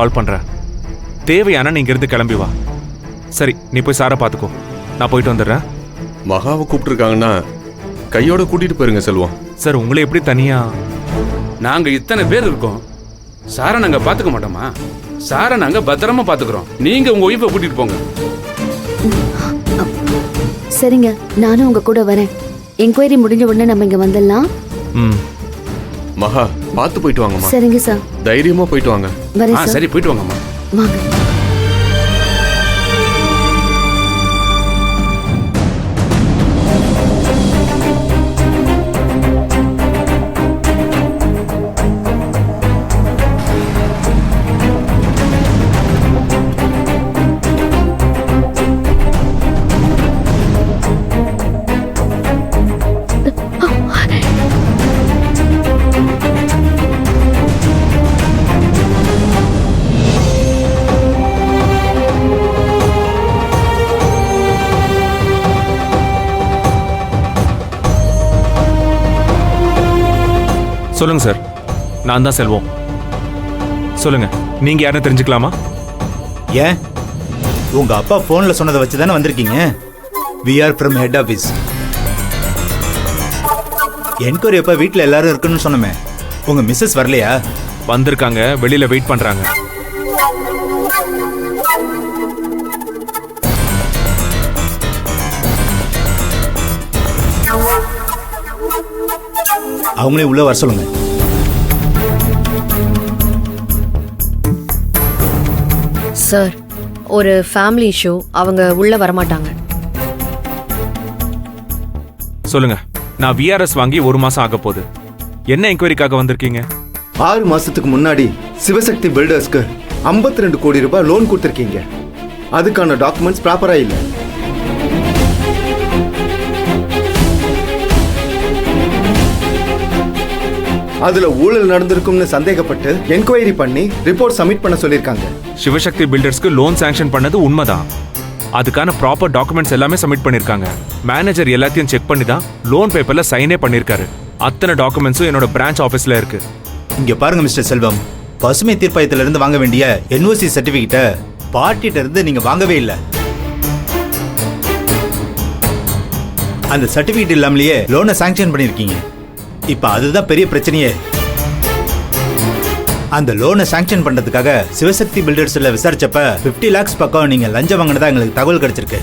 கால் பண்றேன். தேவையான நீங்க இருந்து கிளம்பி வா. சரி, நீ போய் சாரை பாத்துக்கோ, நான் போயிட்டு வந்துடுறேன். மகாவை கூப்பிட்டுருக்காங்கன்னா கையோட கூட்டிட்டு போயிருங்க செல்வம். சார், உங்களை எப்படி தனியா? நாங்க இத்தனை பேர் இருக்கோம், சாரை நாங்க பாத்துக்க மாட்டோமா? சாரை நாங்க பத்திரமா பாத்துக்கிறோம், நீங்க உங்க ஒய்ஃபை கூட்டிட்டு போங்க. சரிங்க, நானும் உங்க கூட வரேன். என்கொயரி முடிஞ்ச உடனே நம்ம இங்க வந்துடலாம். மகா, பார்த்து போயிட்டு வாங்கம்மா. சரிங்க சார். தைரியமா போயிட்டு வாங்க. வரேன் சார். சரி, போயிட்டு வாங்கம்மா. வாங்க. சொல்லுங்க சார், நான் தான் செல்வம். சொல்லுங்க, நீங்க யாரும் தெரிஞ்சுக்கலாமா? ஏன், உங்க அப்பா போன்ல சொன்னதை வச்சு தானே வந்திருக்கீங்க? We are from head office. Enquiry எப்ப வீட்டுல எல்லாரும் இருக்குன்னு சொன்னமே, உங்க மிஸ்ஸஸ் வரலையா? வந்திருக்காங்க, வெளியில வெயிட் பண்றாங்க. அவங்களே உள்ள வர சொல்லுங்க. சார், ஒரு ஃபேமிலி இஷ்யூ, அவங்க உள்ள வரமாட்டாங்க. சொல்லுங்க, நான் விஆர்எஸ் வாங்கி 1 மாசம் ஆக போகுது. என்ன என்கொயரிக்காக வந்திருக்கீங்க? 6 மாசத்துக்கு முன்னாடி சிவசக்தி பில்டர்ஸ்க்கு 52 கோடி ரூபாய் லோன் கொடுத்துருக்கீங்க. அதுக்கான டாக்குமெண்ட்ஸ் ப்ராப்பரா இல்ல. அதுல ஊழல் நடந்திருக்கும்னு சந்தேகப்பட்டு என்கொயரி பண்ணி ரிப்போர்ட் சப்மிட் பண்ண சொல்லிருக்காங்க. சிவசக்தி பில்டர்ஸ்க்கு லோன் சாங்ஷன் பண்ணது உண்மைதான். அதுக்கான ப்ராப்பர் டாக்குமெண்ட்ஸ் எல்லாமே சப்மிட் பண்ணிருக்காங்க. மேனேஜர் எல்லாத்தையும் செக் பண்ணி தான் லோன் பேப்பர்ல சைனே பண்ணிருக்காரு. அத்தனை டாக்குமெண்ட்ஸும் என்னோட பிரான்ச் ஆபீஸ்ல இருக்கு. இங்க பாருங்க மிஸ்டர் செல்வம், பசுமை தீர்ப்பாயத்துல இருந்து வாங்க வேண்டிய என்ஓசி சர்டிபிகேட்டை பார்ட்டிட்ட இருந்து நீங்க வாங்கவே இல்லை. அந்த சர்டிபிகேட் இல்லாமலேயே லோனை சாங்ஷன் பண்ணிருக்கீங்க. இப்ப அதுதான் பெரிய பிரச்சனையே. அந்த லோனை சாங்ஷன் பண்றதுக்காக சிவசக்தி பில்டர்ஸ்ல விசாரிச்சப்ப 50 lakhs பக்கம் நீங்க லஞ்சம் வாங்கினதா எங்களுக்கு தகவல் கிடைச்சிருக்கு.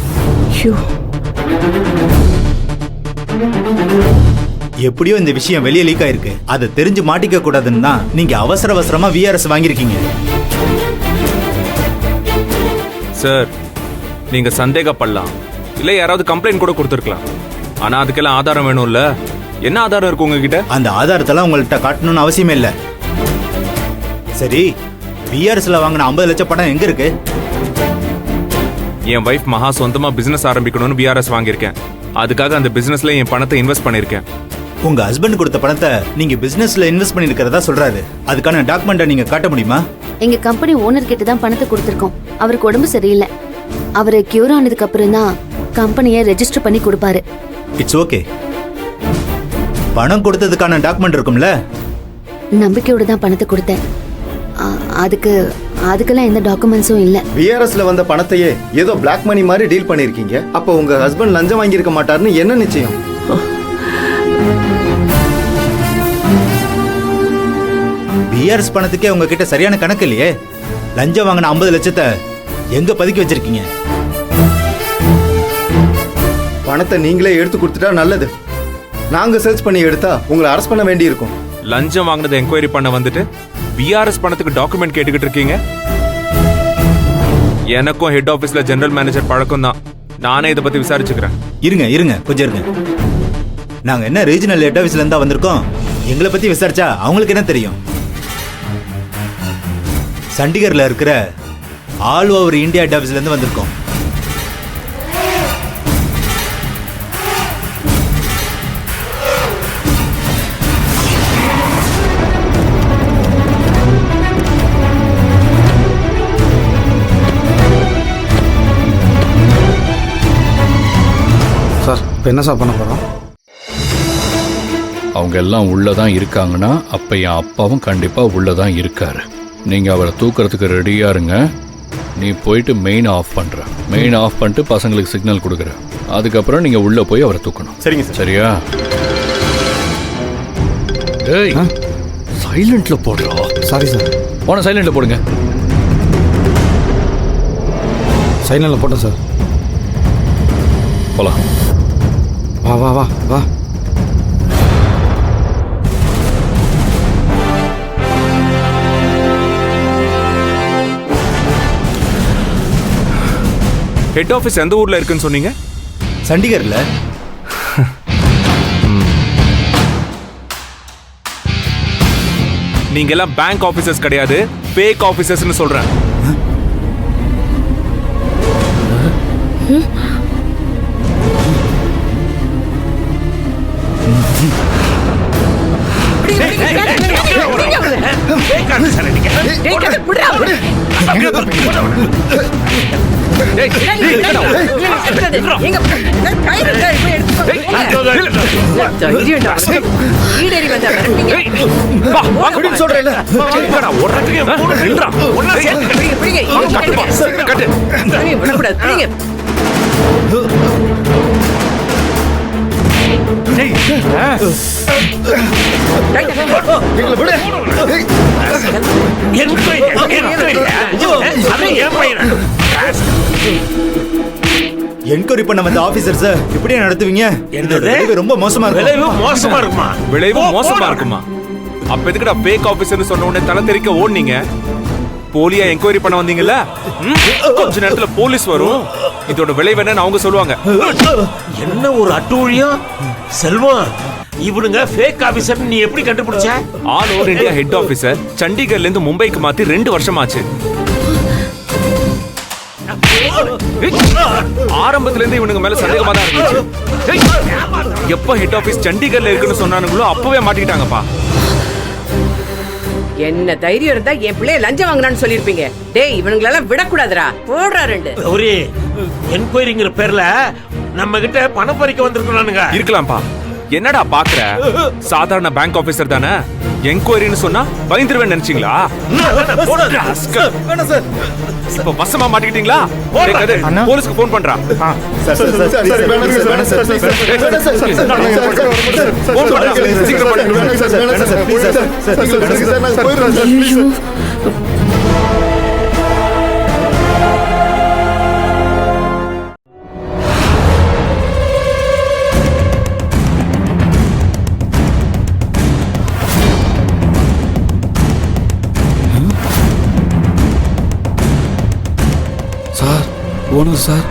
எப்படியோ இந்த விஷயம் வெளியே லீக் ஆயிருக்கு. அதை தெரிஞ்சு மாட்டிக்க கூடாதுன்னு தான் நீங்க அவசரமா விஆர்எஸ் வாங்கியிருக்கீங்க. சார், நீங்க சந்தேகப்படலாம், இல்ல யாராவது கம்ப்ளைண்ட் கூட கொடுத்துருக்கலாம். ஆனா அதுக்கெல்லாம் ஆதாரம் வேணும்ல. என்ன ஆதாரம் இருக்கு உங்ககிட்ட? அந்த ஆதாரத்தெல்லாம் உங்கள்கிட்ட காட்டணும்னு அவசியமே இல்லை. சரி, விஆர்எஸ்ல வாங்கின 50 லட்சம் பணம் எங்க இருக்கு? என் வைஃப் மகா சொந்தமா பிசினஸ் ஆரம்பிக்கணும்னு விஆர்எஸ் வாங்கியிருக்கேன். அதுக்காக அந்த பிசினஸ்ல என் பணத்தை இன்வெஸ்ட் பண்ணிருக்கேன். உங்க ஹஸ்பண்ட் கொடுத்த பணத்தை நீங்க பிசினஸ்ல இன்வெஸ்ட் பண்ணிருக்கிறதா சொல்றாரு. அதுக்கான டாக்குமெண்ட்டை நீங்க காட்ட முடியுமா? எங்க கம்பெனி ஓனர் கிட்ட தான் பணத்தை கொடுத்திருக்கோம். அவருக்கு உடம்பு சரியில்லை. அவரை கியூர் ஆனதுக்கு அப்புறம் தான் கம்பெனியை ரெஜிஸ்டர் பண்ணி கொடுப்பாரு. It's okay. பணம் கொடுத்ததுக்கான டாக்குமெண்ட் இருக்கும்ல? நம்பிக்கையோட தான் பணத்தை கொடுத்தேன். அதுக்கெல்லாம் எந்த டாக்குமெண்ட்ஸும் இல்ல. விஆர்எஸ்ல வந்த பணத்தையே ஏதோ பிளாக் மணி மாதிரி டீல் பண்ணிருக்கீங்க. அப்ப உங்க ஹஸ்பண்ட் லஞ்சம் வாங்கி இருக்க மாட்டாருன்னு என்ன நிச்சயம்? விஆர்எஸ் பணத்துக்கே உங்ககிட்ட சரியான கணக்கு இல்லையே. லஞ்சம் வாங்கின 50 லட்சத்தை எங்க பதுக்கி வச்சிருக்கீங்க? பணத்தை நீங்களே எடுத்து கொடுத்துட்டா நல்லது. நாங்க சர்ச் பண்ணி எடுத்தா உங்களை அரெஸ்ட் பண்ண வேண்டி இருக்கும். லஞ்சம் வாங்கினதை என்கொயரி பண்ண வந்துட்டு விஆர்எஸ் பணத்துக்கு டாக்குமெண்ட் கேட்டுக்கிட்டு இருக்கீங்க. எனக்கும் ஹெட் ஆபீஸ்ல ஜெனரல் மேனேஜர் பழக்கம் தான். நானே இதை பத்தி விசாரிச்சுக்கிறேன். இருங்க கொஞ்சம் இருங்க. நாங்க என்ன ரீஜனல் ஹெட் ஆபீஸ்ல இருந்தா வந்திருக்கோம். எங்களை பத்தி விசாரிச்சா அவங்களுக்கு என்ன தெரியும்? சண்டிகர்ல இருக்கிற ஆல் ஓவர் இந்தியா ஹெட் ஆபீஸ்ல இருந்து வந்திருக்கோம். சார், இப்போ என்ன சார் பண்ண போகிறோம்? அவங்க எல்லாம் உள்ளதான் இருக்காங்கன்னா அப்ப என் அப்பாவும் கண்டிப்பா உள்ளதான் இருக்காரு. நீங்கள் அவரை தூக்கிறதுக்கு ரெடியாக இருங்க. நீ போயிட்டு மெயின் ஆஃப் பண்ணுற. மெயின் ஆஃப் பண்ணிட்டு பசங்களுக்கு சிக்னல் கொடுக்குற. அதுக்கப்புறம் நீங்கள் உள்ளே போய் அவரை தூக்கணும். சரிங்க சார். சரியா? ஏய், சைலண்ட்ல போடுறா. Sorry sir. போன சைலண்ட்ல போடுங்க. சைலண்டில் போட்டேன் சார். போலாம். வா வா வா வா. ஹெட் ஆஃபீஸ் எந்த ஊர்ல இருக்குன்னு சொன்னீங்க? சண்டிகர்ல. நீங்க எல்லாம் பேங்க் ஆபீசர்ஸ் கிடையாது, ஃபேக் ஆபீசர்ஸ்னு சொல்றேன். என்கொயரி பண்ண வந்த ஆபீசர் சார் இப்படியே நடத்துவீங்க? விளைவு ரொம்ப மோசமா இருக்கும். விளைவு மோசமா இருக்குமா? அப்ப எதுக்குடா ஃபேக் ஆபீசர்னு சொன்ன உடனே தலை தெறிக்க ஓடுனீங்க? போலியா என்கொயரி பண்ண வந்தீங்கல்ல? கொஞ்ச நேரத்துல போலீஸ் வரும். இதோட விளைவு என்னன்னு அவங்க சொல்லுவாங்க. என்ன ஒரு அட்டூழியம் செல்வம்! இவனுங்க ஃபேக் ஆபீசர் நீ எப்படி கண்டுபிடிச்ச? All over India head officer சண்டிகர்ல இருந்து மும்பைக்கு மாத்தி 2 வருஷம் ஆச்சு. ஆரம்பத்துல இருந்து இவனுங்க மேல சந்தேகமா தான் இருந்துச்சு. எப்ப ஹெட் ஆபீஸ் சண்டிகர்ல இருக்குன்னு சொன்னானுங்களோ அப்பவே மாட்டிக்கிட்டாங்கப்பா. என்ன தைரியம் இருந்தா என் பிள்ளைய லஞ்சம் வாங்கினான்னு சொல்லிருப்பீங்க. டேய், இவனுங்களெல்லாம் விடக்கூடாதுடா. போடுறா 2. கௌரி, என்கொயரிங்கிற பேர்ல நம்ம கிட்ட பணம் பறிக்க வந்திருக்கானுங்க. இருக்கலாம்ப்பா. என்னடா பாக்குற? சாதாரண பேங்க் ஆபீசர் தானே. என்கொயரின்னு சொன்னா பயந்துருவேன் நினைச்சீங்களா? இப்ப வசமா மாட்டிக்கிட்டீங்களா? போலீஸ்க்கு போன் பண்றா. Sir, owner sir.